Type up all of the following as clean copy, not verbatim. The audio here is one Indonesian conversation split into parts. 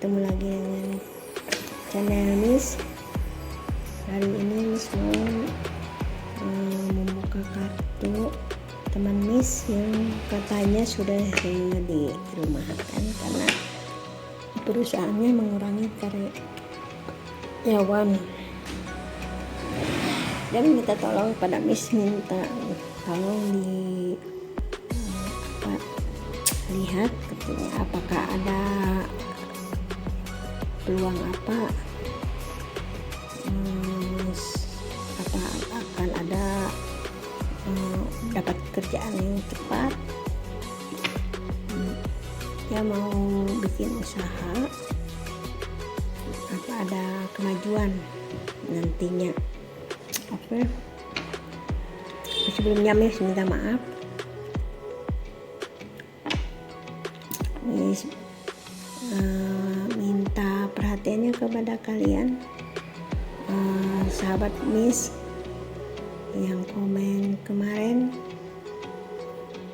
Ketemu lagi dengan channel Miss. Hari ini Miss mau membuka kartu teman Miss yang katanya sudah dirumahkan karena perusahaannya mengurangi karyawan. Dia minta tolong pada Miss, minta tolong lihat katanya apakah ada peluang apa akan ada dapat kerjaan yang cepat. Dia mau bikin usaha, apa ada kemajuan nantinya. Oke. Sebelumnya Miss minta maaf. Miss minta perhatiannya kepada kalian, sahabat Miss yang komen kemarin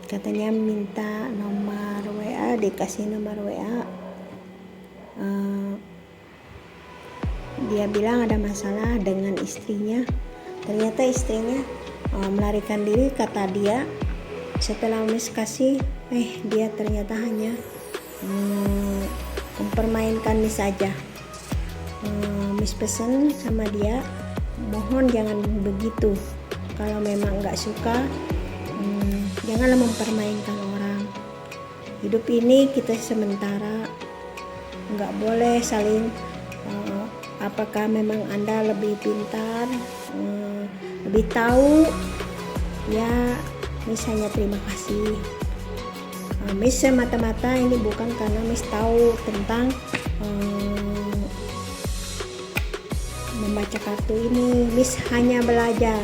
katanya minta nomor WA, dikasih nomor WA. Dia bilang ada masalah dengan istrinya. Ternyata istrinya melarikan diri, kata dia. Setelah Miss kasih, dia ternyata hanya mempermainkan Miss saja. Miss pesan sama dia, mohon jangan begitu. Kalau memang nggak suka, janganlah mempermainkan orang. Hidup ini kita sementara, nggak boleh saling apakah memang Anda lebih pintar, lebih tahu, ya Miss hanya terima kasih. Miss semata-mata ini bukan karena Miss tahu tentang membaca kartu ini. Miss hanya belajar.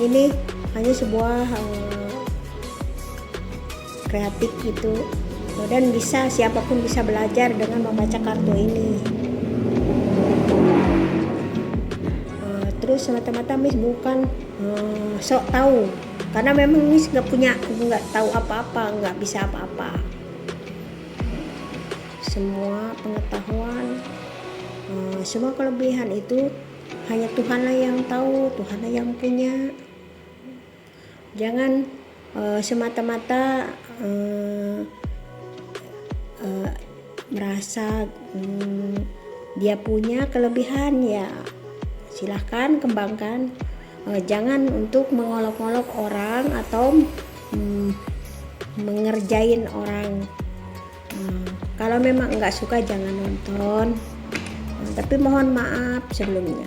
Ini hanya sebuah kreatif gitu, dan bisa siapapun bisa belajar dengan membaca kartu ini. Terus semata-mata Miss bukan sok tahu, karena memang Miss nggak tahu apa-apa, nggak bisa apa-apa. Semua pengetahuan, semua kelebihan itu hanya Tuhanlah yang tahu, Tuhanlah yang punya. Jangan semata-mata merasa dia punya kelebihan, ya silahkan kembangkan. Jangan untuk mengolok-olok orang atau mengerjain orang. Kalau memang nggak suka jangan nonton. Tapi mohon maaf sebelumnya.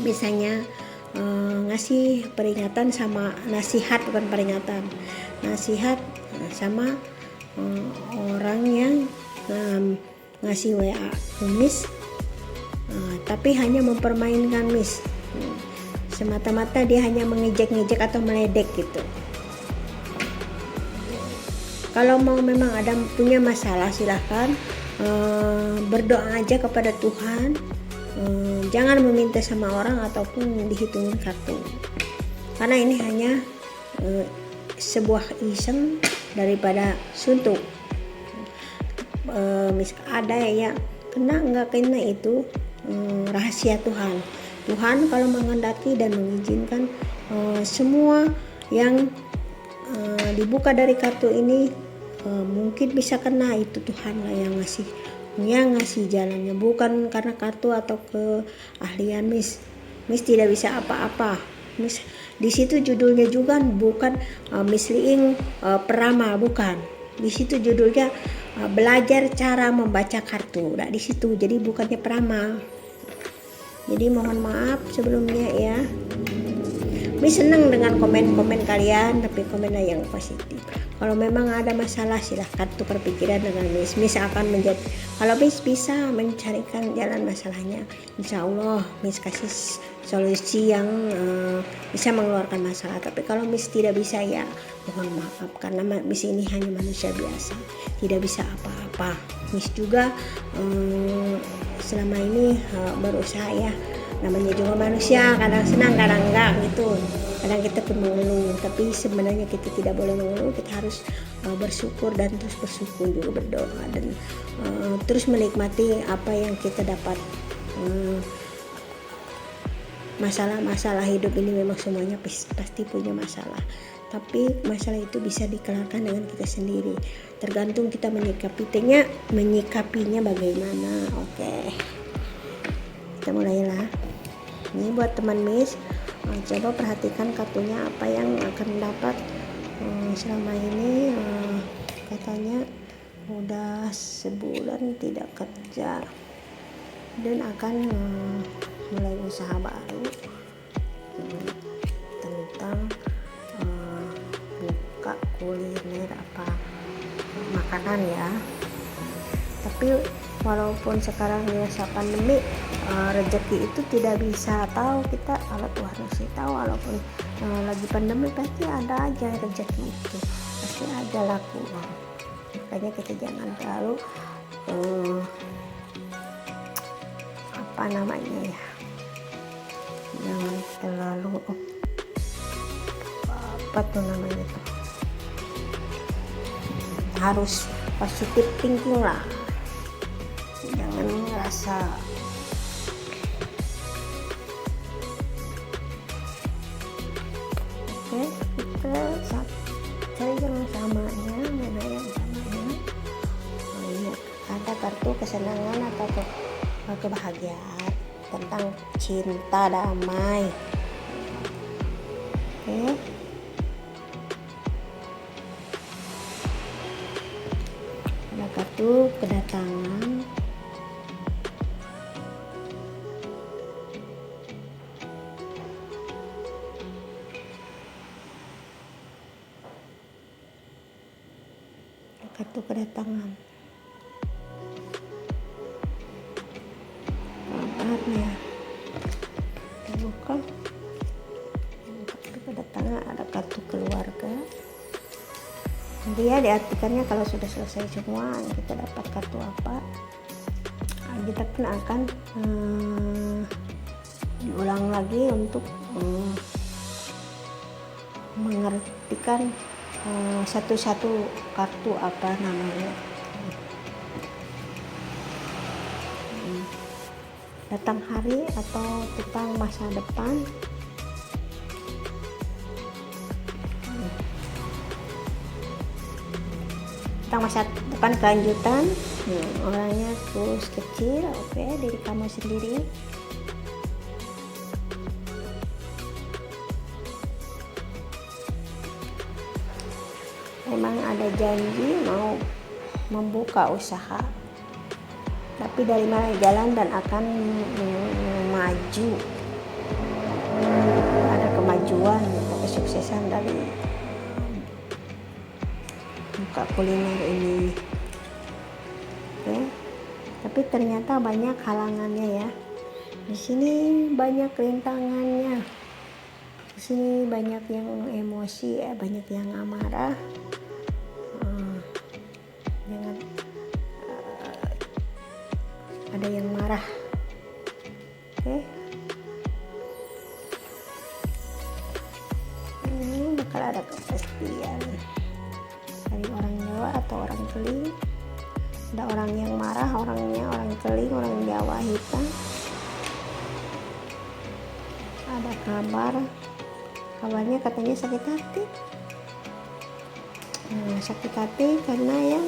Misalnya ngasih peringatan sama nasihat, bukan peringatan, nasihat sama orang yang ngasih WA Miss, tapi hanya mempermainkan Miss. Semata-mata dia hanya mengejek-ngejek atau meledek gitu. Kalau mau memang ada punya masalah, silahkan berdoa aja kepada Tuhan. Jangan meminta sama orang ataupun dihitungin kartu, karena ini hanya sebuah iseng daripada suntuk. Ada ya kena nggak kena itu rahasia Tuhan. Tuhan kalau menghendaki dan mengizinkan semua yang dibuka dari kartu ini mungkin bisa kena, itu Tuhan lah yang ngasih jalannya, bukan karena kartu atau keahlian Miss. Miss tidak bisa apa-apa. Miss di situ judulnya juga bukan Miss Liing peramal, bukan. Di situ judulnya belajar cara membaca kartu. Nah, di situ jadi bukannya peramal. Jadi mohon maaf sebelumnya ya. Miss senang dengan komen-komen kalian, tapi komennya yang positif. Kalau memang ada masalah, silahkan tukar pikiran dengan Miss. Miss akan kalau Miss bisa mencarikan jalan masalahnya, insya Allah Miss kasih solusi yang bisa mengeluarkan masalah. Tapi kalau Miss tidak bisa, ya mohon maaf, karena Miss ini hanya manusia biasa, tidak bisa apa-apa. Miss juga selama ini berusaha ya, namanya juga manusia, kadang senang kadang enggak gitu. Kadang kita pun mengeluh, tapi sebenarnya kita tidak boleh mengeluh. Kita harus bersyukur dan terus bersyukur juga berdoa dan terus menikmati apa yang kita dapat. Masalah-masalah hidup ini memang semuanya pasti punya masalah, tapi masalah itu bisa dikelarkan dengan kita sendiri, tergantung kita menyikapinya bagaimana. Oke, kita mulailah. Ini buat teman Miss, coba perhatikan kartunya apa yang akan dapat. Selama ini katanya udah sebulan tidak kerja dan akan mulai usaha baru tentang buka kuliner apa makanan ya. Tapi walaupun sekarang masa pandemi, rezeki itu tidak bisa tahu kita, kalau Tuhan masih tahu. Walaupun lagi pandemi pasti ada aja rezeki itu, pasti ada laku. Makanya kita jangan terlalu apa namanya ya, jangan terlalu apa tuh namanya tuh, harus positif thinking lah, jangan ngerasa oke. Kita cari yang samanya, mana yang samanya. Ini ada kartu kesenangan atau kebahagiaan tentang cinta damai. Oke. Ada kartu kedatangan. Kartu kedatangan. Kabarnya kita buka. Kartu kedatangan, ada kartu keluarga. Nanti ya diartikannya kalau sudah selesai semua kita dapat kartu apa, kita pun akan diulang lagi untuk mengartikan satu-satu kartu apa namanya. Datang hari atau tentang masa depan. Tentang masa depan kelanjutan. Orangnya terus kecil. Oke, diri kamu sendiri. Memang ada janji mau membuka usaha, tapi dari mana jalan dan akan maju. Ada kemajuan atau kesuksesan dari buka kuliner ini. Oke. Tapi ternyata banyak halangannya ya. Di sini banyak rintangannya. Di sini banyak yang emosi, banyak yang amarah. Jangan ada yang marah. Oke. Ini bakal ada kepastian dari orang Jawa atau orang Keling. Ada orang yang marah, orangnya orang Keling, orang Jawa hitam. Ada kabarnya katanya sakit hati. Sakit hati karena yang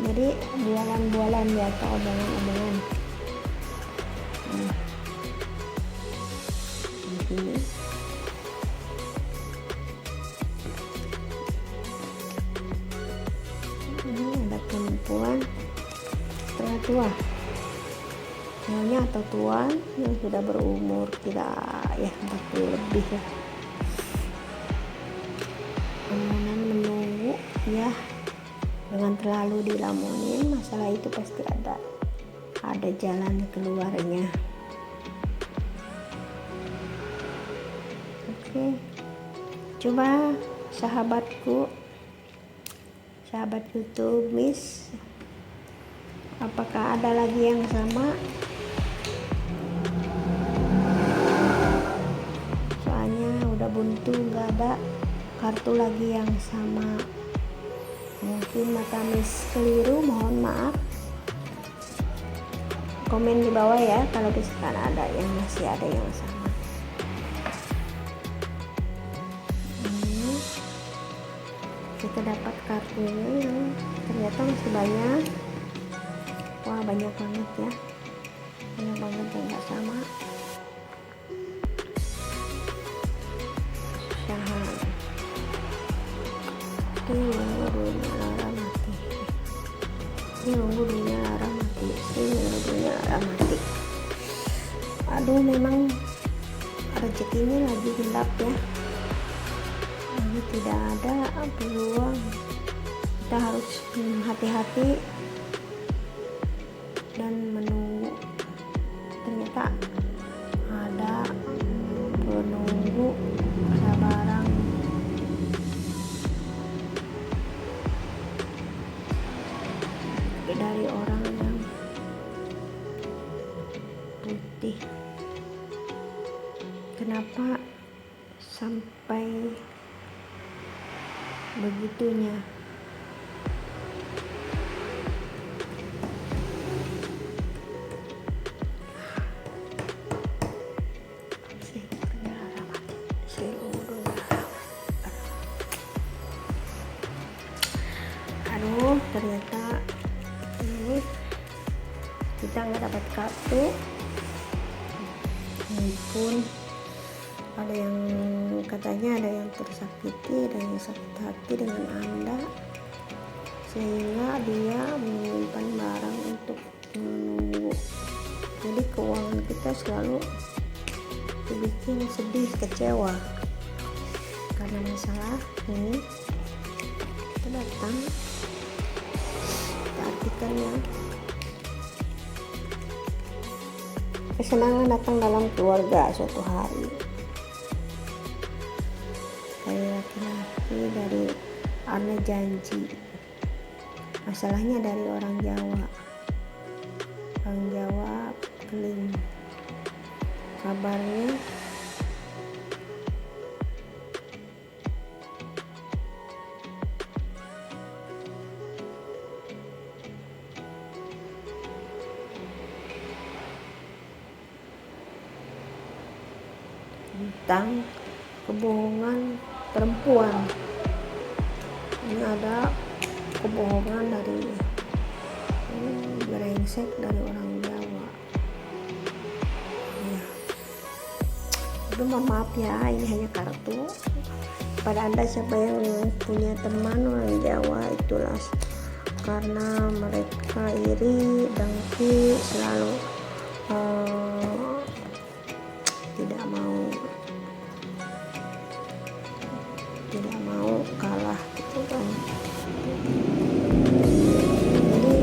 jadi bualan-bualan ya, atau omongan-omongan. Ini ada perempuan setengah tua, nyonya atau tuan yang sudah berumur tidak ya 40 lebih ya. Menunggu ya, jangan terlalu dilamunin, masalah itu pasti ada jalan keluarnya. Oke, coba sahabat YouTube Miss, apakah ada lagi yang sama? Soalnya buntu, nggak ada kartu lagi yang sama. Mungkin mata Miss keliru, mohon maaf. Komen di bawah ya kalau misalkan ada yang masih ada yang sama. Ini kita dapat kartunya yang ternyata masih banyak. Wah, banyak banget ya, banyak banget yang nggak sama. Dunia lara mati. Dunia lara mati. Dunia lara mati. Aduh, memang rezekinya lagi gelap ya. Ini tidak ada peluang. Kita harus hati-hati dan menunggu. Ternyata ada penunggu, ada barang. Dari orang yang putih. Kenapa sampai begitunya? Aduh, ternyata ini kita nggak dapat kartu. Mungkin ada yang katanya ada yang tersakiti, ada yang sakit hati dengan Anda, sehingga dia menyimpan barang untuk menunggu. Jadi keuangan kita selalu dibikin sedih, kecewa karena masalah ini. Kita datang, kita artikan ya, kesenangan datang dalam keluarga suatu hari. Dari laki-laki, dari Arna janji. Masalahnya dari orang Jawa. Orang Jawa keling. Kabarnya tentang kebohongan perempuan. Ini ada kebohongan dari brengsek dari orang Jawa ya. Itu mohon maaf ya, ini hanya kartu. Pada Anda siapa yang punya teman orang Jawa, itulah karena mereka iri, dengki, selalu tidak mau kalah gitu kan. Jadi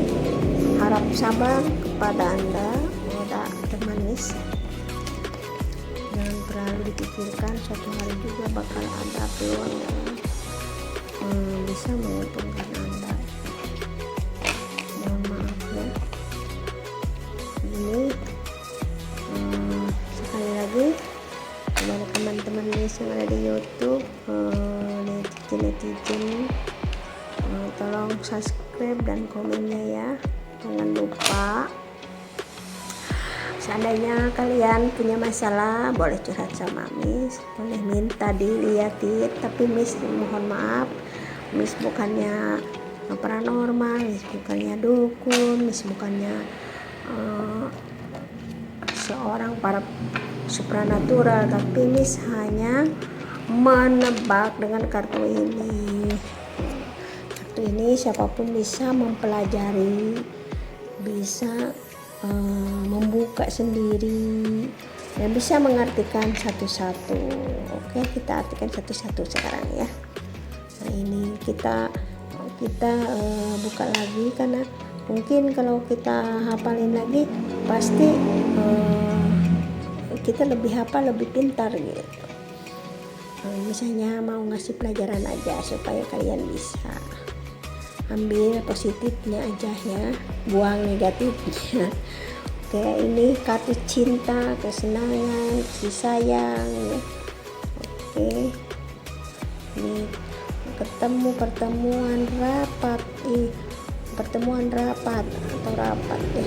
harap sabar kepada Anda, ada teman Miss. Jangan terlalu dipikirkan, suatu hari juga bakal ada peluang yang bisa menguntungkan Anda. Mohon maaf ya. Ini sekali lagi kepada teman-teman Miss yang ada di YouTube, netizen, tolong subscribe dan komennya ya. Jangan lupa, seandainya kalian punya masalah boleh curhat sama Miss, boleh minta dilihatin, tapi Miss mohon maaf, Miss bukannya paranormal, Miss bukannya dukun, Miss bukannya seorang para supranatural, tapi Miss hanya menebak dengan kartu ini. Kartu ini siapapun bisa mempelajari, bisa membuka sendiri dan bisa mengartikan satu-satu. Oke, kita artikan satu-satu sekarang ya. Nah, ini kita buka lagi, karena mungkin kalau kita hafalin lagi pasti kita lebih hafal, lebih pintar gitu. Misalnya mau ngasih pelajaran aja supaya kalian bisa ambil positifnya aja ya, buang negatifnya. Oke, ini kartu cinta, kesenangan, kasih sayang ya. Oke, ini pertemuan rapat atau rapat ya.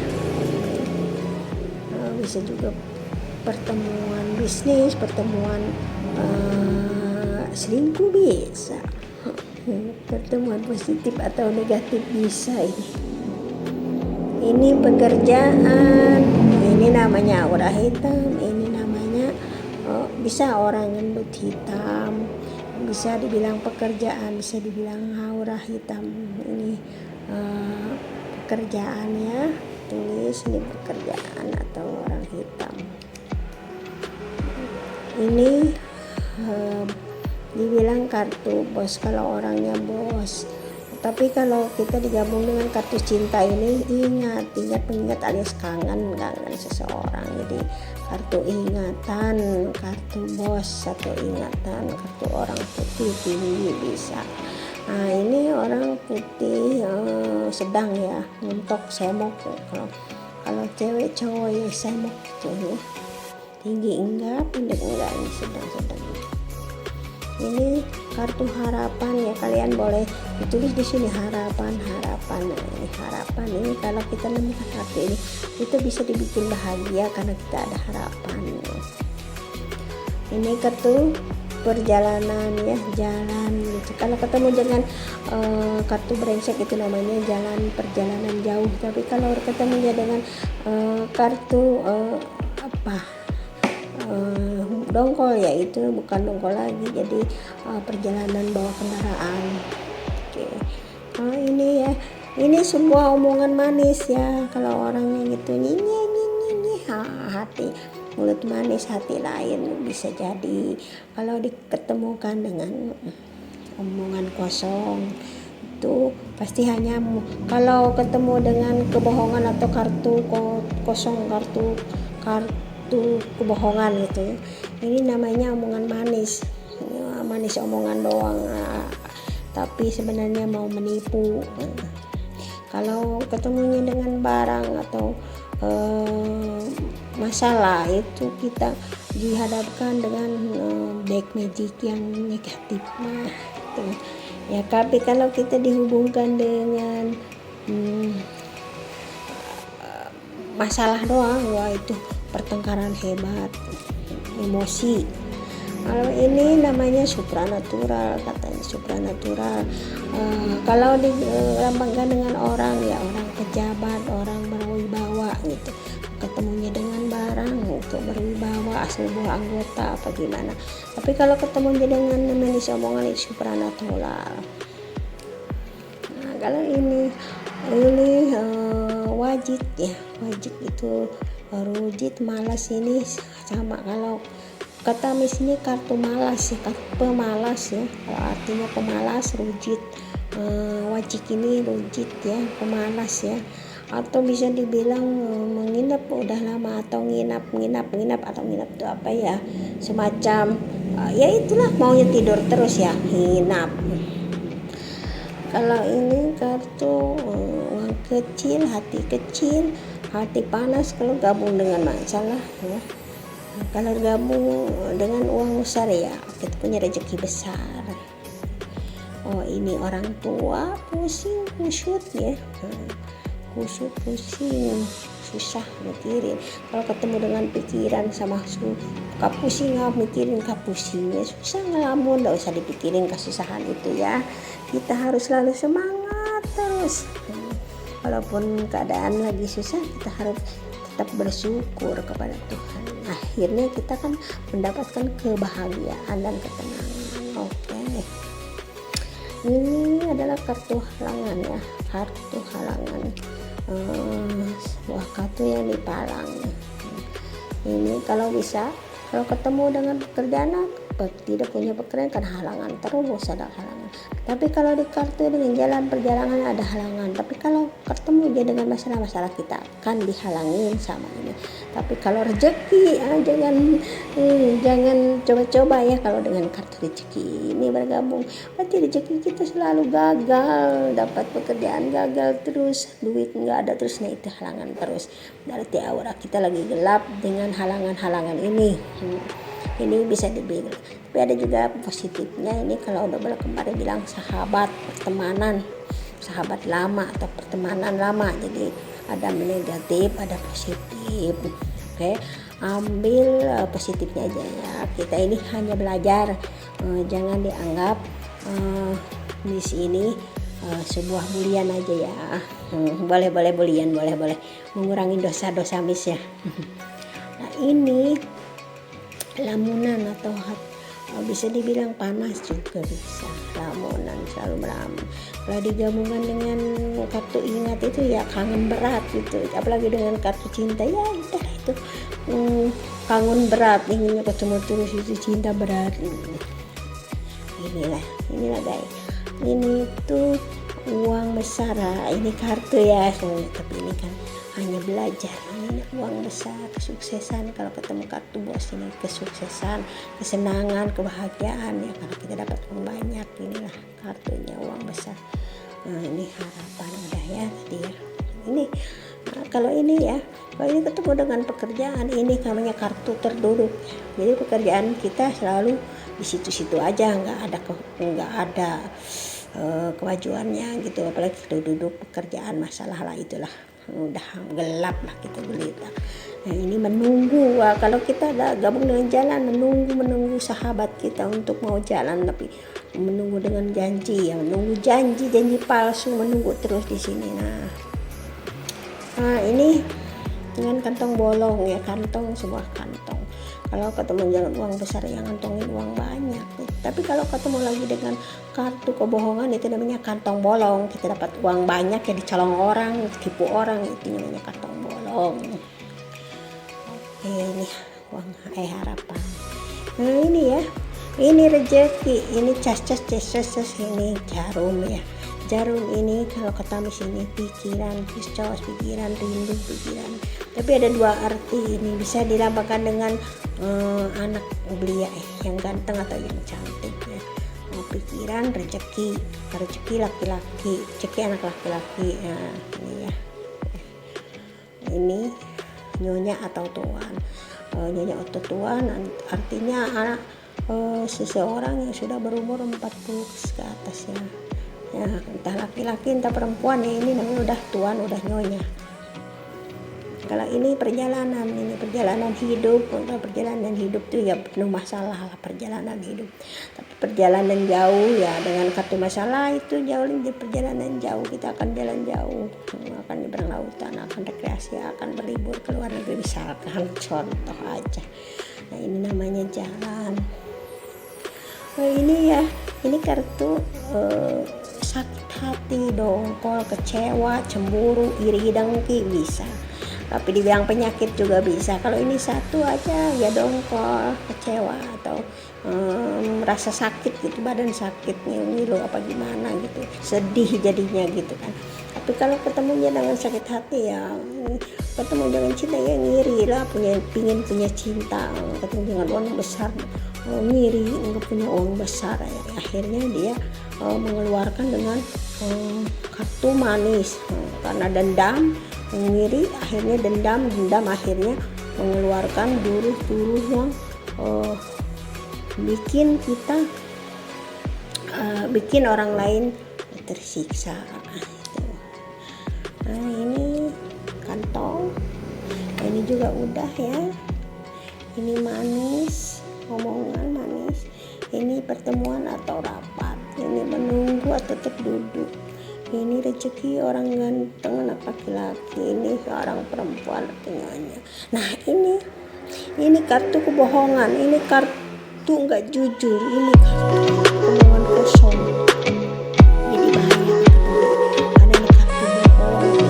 Bisa juga pertemuan bisnis, pertemuan selingkuh bisa, pertemuan positif atau negatif bisa. Ini pekerjaan, ini namanya aura hitam, ini namanya bisa orang gendut hitam, bisa dibilang pekerjaan, bisa dibilang aura hitam. Ini pekerjaan ya, tulis ini pekerjaan atau orang hitam. Ini dibilang kartu bos kalau orangnya bos. Tapi kalau kita digabung dengan kartu cinta ini, ingat mengingat alias kangen seseorang. Jadi kartu ingatan, kartu bos atau ingatan, kartu orang putih tinggi bisa. Nah ini orang putih sedang ya, untuk semok. Kalau cewek cowok ya semok gitu ya. Tinggi enggak, pendek enggak, ini sedang-sedang. Ini kartu harapan ya, kalian boleh ditulis di sini harapan. Nah, ini harapan ini kalau kita nemukan kartu ini, itu bisa dibikin bahagia karena kita ada harapan. Ini kartu perjalanan ya, jalan gitu. Kalau ketemu dengan kartu brengsek itu namanya perjalanan jauh. Tapi kalau ketemu dengan kartu dongkol ya, itu bukan dongkol lagi, jadi perjalanan bawa kendaraan. Oke. Ini ya, ini semua omongan manis ya. Kalau orangnya gitu hati, mulut manis hati lain bisa jadi. Kalau diketemukan dengan omongan kosong itu pasti hanya, kalau ketemu dengan kebohongan atau kartu kosong, kartu kebohongan gitu ya. Ini namanya omongan manis omongan doang, tapi sebenarnya mau menipu. Kalau ketemunya dengan barang atau masalah, itu kita dihadapkan dengan black magic yang negatif. Gitu. Ya, tapi kalau kita dihubungkan dengan masalah doang, wah itu pertengkaran hebat, emosi. Kalau ini namanya supranatural, katanya supranatural. Kalau dilambangkan dengan orang ya, orang pejabat, orang berwibawa gitu. Ketemunya dengan barang itu berwibawa, sebuah anggota apa gimana. Tapi kalau ketemunya dengan manis omongan itu supranatural. Nah, kalau ini wajib ya, wajib itu rujit, malas. Ini sama, kalau kata Miss ini kartu malas ya, kartu pemalas ya. Kalau artinya pemalas, rujit. Wajib ini rujit ya, pemalas ya. Atau bisa dibilang menginap udah lama, atau nginap atau nginap itu apa ya, semacam ya itulah, maunya tidur terus ya, nginap. Kalau ini kartu uang kecil, hati panas kalau gabung dengan masalah ya. Kalau gabung dengan uang besar ya, kita punya rezeki besar. Oh, ini orang tua pusing, kusut ya. Pusing, susah mikirin. Kalau ketemu dengan pikiran sama kapusing, mikirin kapusingnya susah ngelamun, nggak usah dipikirin kesusahan itu ya. Kita harus selalu semangat terus. Walaupun keadaan lagi susah, kita harus tetap bersyukur kepada Tuhan. Akhirnya kita kan mendapatkan kebahagiaan dan ketenangan. Oke. Ini adalah kartu halangan ya, kartu halangan. Sebuah kartu yang dipalang. Ini kalau bisa, kalau ketemu dengan pekerjaan tidak punya pekerjaan kan halangan, terus ada halangan. Tapi kalau di kartu dengan jalan perjalanan ada halangan. Tapi kalau ketemu dia dengan masalah-masalah, kita akan dihalangin sama ini. Tapi kalau rezeki jangan coba-coba ya. Kalau dengan kartu rezeki ini bergabung, berarti rezeki kita selalu gagal, dapat pekerjaan gagal terus, duit nggak ada terus. Nah itu halangan terus, berarti aura kita lagi gelap dengan halangan-halangan ini. ini bisa dibilang. Tapi ada juga positifnya, ini kalau udah kemarin bilang sahabat, pertemanan, sahabat lama atau pertemanan lama. Jadi ada negatif, ada positif. Oke, ambil positifnya aja ya. Kita ini hanya belajar, jangan dianggap miss ini sebuah bulian aja ya. Boleh bulian, boleh mengurangi dosa-dosa miss ya. Nah ini lamunan atau bisa dibilang panas juga bisa, lamunan selalu melamun. Kalau digabungkan dengan kartu ingat itu ya kangen berat gitu, apalagi dengan kartu cinta ya udah itu kangen berat, inginnya ketemu terus, itu cinta berat. Inilah guys, ini tuh uang besar. Ini kartu ya, tapi ini kan hanya belajar. Ini uang besar, kesuksesan. Kalau ketemu kartu bos ini kesuksesan, kesenangan, kebahagiaan ya. Kalau kita dapat uang banyak, inilah kartunya uang besar. Nah ini harapan udah ya tadi ya. Ini kalau ini ya, kalau ini ketemu dengan pekerjaan, ini namanya kartu terduduk. Jadi pekerjaan kita selalu di situ-situ aja, nggak ada kemajuannya gitu. Apalagi duduk pekerjaan, masalah lah itulah, udah gelap lah kita gulita. Nah ini menunggu, kalau kita ada gabung dengan jalan, menunggu sahabat kita untuk mau jalan, tapi menunggu dengan janji ya, menunggu janji palsu, menunggu terus di sini. Nah ini dengan kantong bolong ya, sebuah kantong. Kalau ketemu jalan uang besar yang ngantongin uang banyak. Tapi kalau ketemu lagi dengan kartu kebohongan, itu namanya kantong bolong. Kita dapat uang banyak ya, dicolong orang, tipu orang, itu namanya kantong bolong. Oke, ini uang harapan. Nah ini ya, ini rezeki, ini cas, ini jarum ya. Jarum ini kalau kata sini pikiran, piscos, pikiran, rindu, pikiran. Tapi ada dua arti, ini bisa dilambangkan dengan anak belia yang ganteng atau yang cantik ya. Pikiran, rezeki laki-laki, rezeki anak laki-laki. Nah, ini ya. Ini nyonya atau tuan. Nyonya atau tuan artinya anak seseorang yang sudah berumur 40 ke atas ya. Ya, entah laki-laki entah perempuan ya, ini namanya udah tuan, udah nyonya. Kalau ini perjalanan hidup. Kalau perjalanan hidup tuh ya penuh masalah lah, perjalanan hidup. Tapi perjalanan jauh ya, dengan kartu masalah itu jauh, di perjalanan jauh kita akan jalan jauh, akan nyebrang lautan, akan rekreasi, akan berlibur ke luar negeri misalkan, contoh aja. Nah ini namanya jalan. Nah ini ya, ini kartu sakit hati, dongkol, kecewa, cemburu, iri dengki bisa. Tapi dibilang penyakit juga bisa. Kalau ini satu aja ya dongkol, kecewa atau merasa sakit gitu, badan sakit, ngilu apa gimana gitu, sedih jadinya gitu kan. Tapi kalau ketemunya dengan sakit hati ya, ketemu dengan cinta ya ngiri lah, pingin punya cinta, ketemu dengan uang besar, ngiri nggak punya uang besar ya. Akhirnya dia mengeluarkan dengan kartu manis, karena dendam, ngiri, akhirnya dendam akhirnya mengeluarkan jurus-jurus yang bikin orang lain tersiksa. Nah ini kantong, ini juga udah ya. Ini manis, omongan manis. Ini pertemuan atau rapat. Ini menunggu atau terduduk. Ini rezeki orang ganteng anak laki-laki, ini seorang perempuan artinya. Nah ini kartu kebohongan, ini kartu nggak jujur, ini kartu omongan kosong. Jadi bahaya karena ini kartu bohong,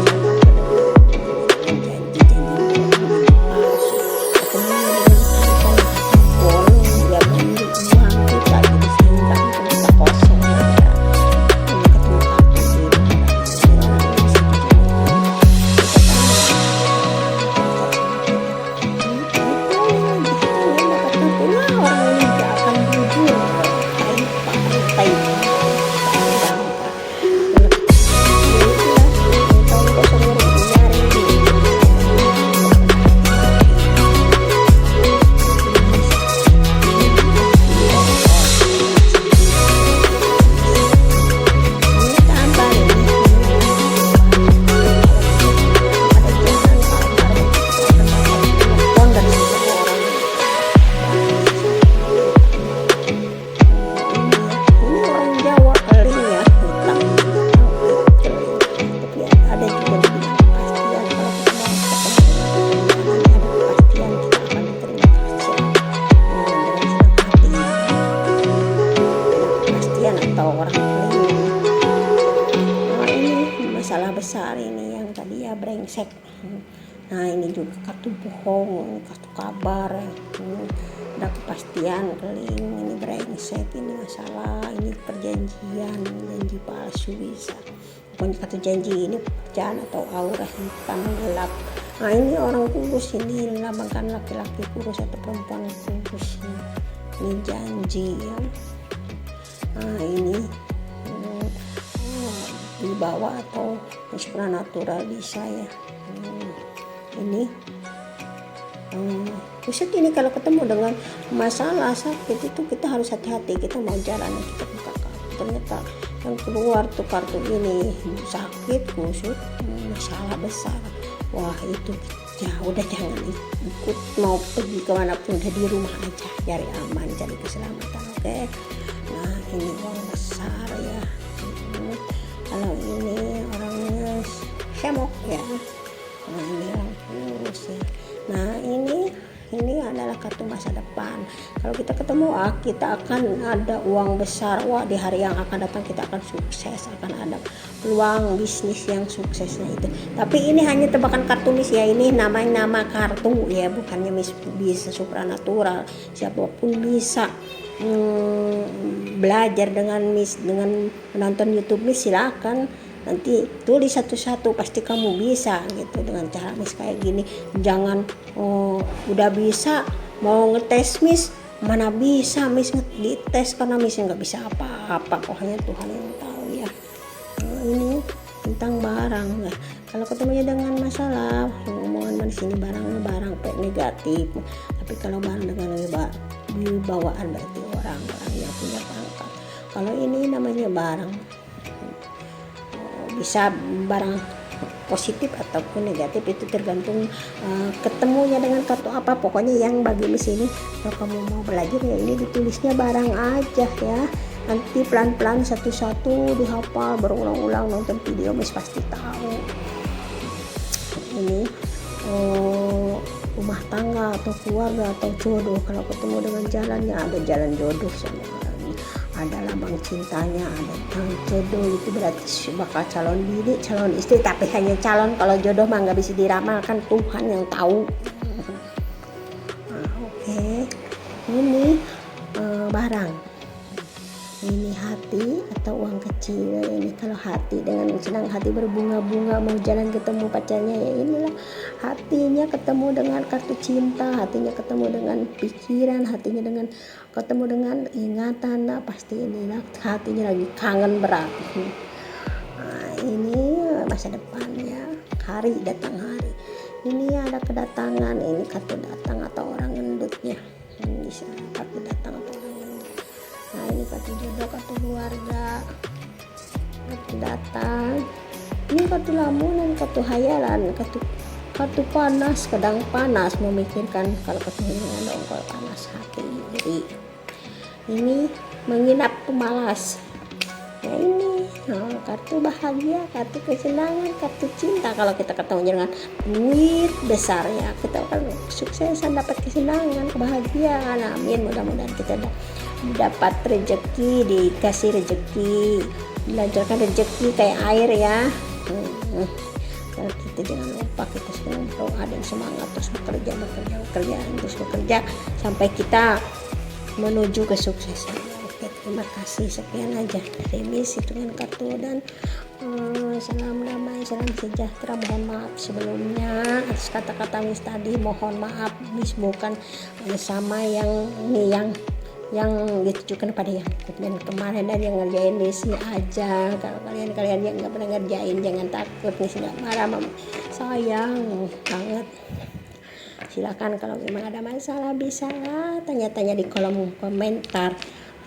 janji palsu. Ketemunya dengan kantong bolong, dia beli uang kita jadi sehingga kita kosong aja. Orang ini gak akan jujur, orang keliling. Nah ini masalah besar ini yang tadi ya brengsek. Nah ini juga kartu bohong, kartu kabar, ada kepastian keling, ini brengsek, ini masalah, ini perjanjian, janji palsu bisa. Pokoknya kartu janji ini pekerjaan atau aura hitam gelap. Nah ini orang kurus, ini melambangkan laki-laki kurus atau perempuan kurus. Ini janji ya. Nah ini dibawa atau supranatural bisa ya. Ini khusus ini kalau ketemu dengan masalah sakit itu kita harus hati-hati, kita mau jalan kita buka kartu, ternyata yang keluar tuh kartu ini sakit khusus masalah besar, wah itu ya udah jangan ikut, mau pergi kemanapun udah di rumah aja, cari aman, cari keselamatan. Oke. Nah ini uang besar ya. Kalau ini orangnya semok ya. Nah ini orang kurus ya. Nah ini adalah kartu masa depan. Kalau kita ketemu kita akan ada uang besar. Wah di hari yang akan datang kita akan sukses, akan ada peluang bisnis yang suksesnya itu. Tapi ini hanya tebakan kartu Miss ya, ini namanya nama kartu ya, bukannya Miss bisa supranatural. Siapapun bisa belajar dengan Miss, dengan menonton YouTube Miss, silakan. Nanti tulis satu-satu, pasti kamu bisa gitu dengan cara Miss kayak gini. Jangan udah bisa mau ngetes Miss, mana bisa Miss dites karena Miss nggak bisa apa-apa, pokoknya Tuhan yang tahu ya. Ini tentang barang ya. Kalau ketemunya dengan masalah, omongan di sini barang negatif. Tapi kalau barang dengan wibawaan berarti orang-orang yang punya pangkat. Kalau ini namanya barang, bisa barang positif ataupun negatif, itu tergantung ketemunya dengan kartu apa. Pokoknya yang bagi Miss ini, kalau kamu mau belajar ya ini ditulisnya barang aja ya, nanti pelan-pelan satu-satu dihafal, berulang-ulang nonton video Miss pasti tahu. Ini rumah tangga atau keluarga atau jodoh, kalau ketemu dengan jalannya ada jalan jodoh sama ada lambang cintanya, ada jodoh, itu berarti bakal calon bini, calon istri, tapi hanya calon. Kalau jodoh mah nggak bisa diramalkan, Tuhan yang tahu. Oke. Ini barang, ini hati atau uang kecil. Ini kalau hati, dengan senang hati berbunga-bunga mau jalan ketemu pacarnya ya, inilah hatinya ketemu dengan kartu cinta, hatinya ketemu dengan pikiran, hatinya dengan ketemu dengan ingatan. Nah, pasti inilah hatinya lagi kangen berat. Nah, ini masa depannya, hari datang hari. Ini ada kedatangan, ini kartu datang atau orang gendutnya. Ini bisa kartu datang atau orang gendut. Nah ini kartu jodoh, kartu keluarga, kartu datang. Ini kartu lamunan, kartu hayalan, kartu panas, kadang panas memikirkan kalau ketemu dengan dongkol panas hati iri. Ini menginap pemalas. Nah ini kartu bahagia, kartu kesenangan, kartu cinta. Kalau kita ketemu dengan duit besar ya, kita akan suksesan, dapat kesenangan, kebahagiaan. Amin, mudah-mudahan kita dapat rezeki, dikasih rezeki, dilancarkan rezeki kayak air ya. Kalau kita jangan lupa, kita selalu berdoa dan semangat terus bekerja terus bekerja sampai kita menuju kesuksesan. Oke, terima kasih, sekian aja dari Miss hitungan kartu, dan salam damai, salam sejahtera. Mohon maaf sebelumnya atas kata-kata Miss tadi, mohon maaf Miss bukan sama yang ini yang ditujukan pada yang komen kemarin dan yang ngerjain Miss aja. Kalau kalian yang nggak pernah ngerjain jangan takut, Miss nggak marah, sayang banget. Silakan kalau memang ada masalah bisa lah tanya-tanya di kolom komentar.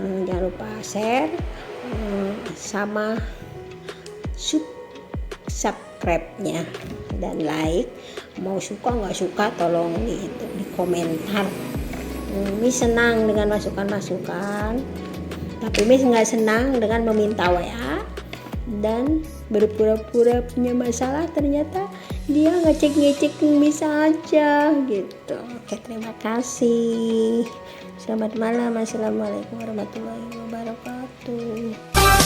Jangan lupa share sama subscribe-nya dan like. Mau suka nggak suka tolong di komentar. Miss senang dengan masukan-masukan, tapi Miss nggak senang dengan meminta WA dan berpura-pura punya masalah, ternyata dia ngecek Miss aja gitu. Oke, terima kasih. Selamat malam. Assalamualaikum warahmatullahi wabarakatuh.